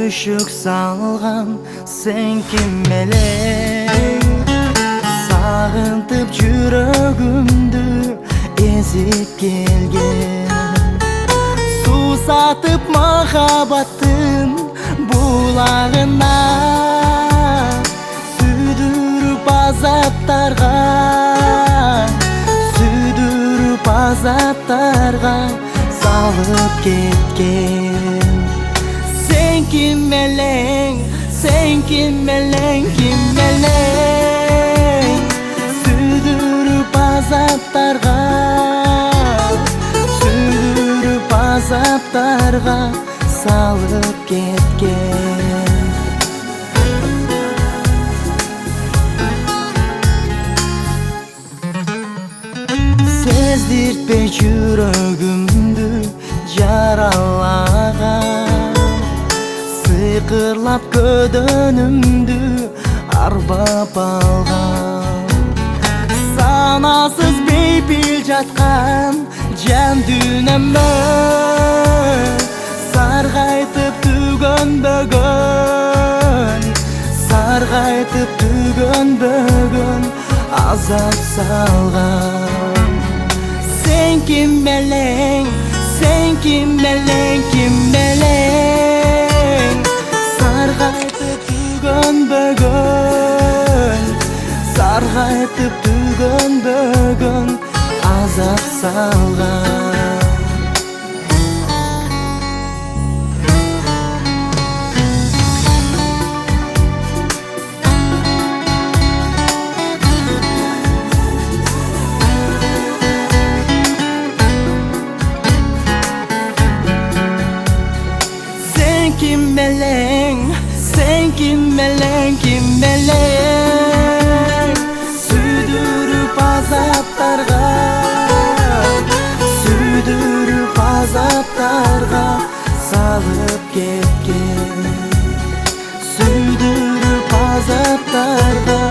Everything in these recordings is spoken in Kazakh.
күшік салған сен кім елең? Сағынтып жүрегімді ezip келген, сусатып махаббаттың бұлағына, сүдіріп азаптарға салып кеткен. Sen kim елең, sen kim елең, kim елең? Сүдіріп азаптарға салып кеткен. Сездіртпе жүрегімді жаралаған, сиқырлап көдөнүмдү арбап алган. Санасыз бейпил жаткан жан дүнөмө саргайтып түгөнбөгөн азап салган. Sen kim елең, sen kim елең, kim елең? Sargaytıp түгөнбөгөн азап салган. Sen kim елең, sen kim елең, kim елең? Сүдүрүп азаптарға салып кеткен. Сүдүрүп азаптарға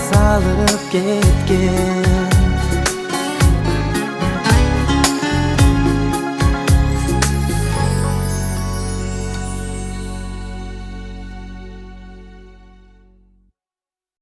салып кеткен.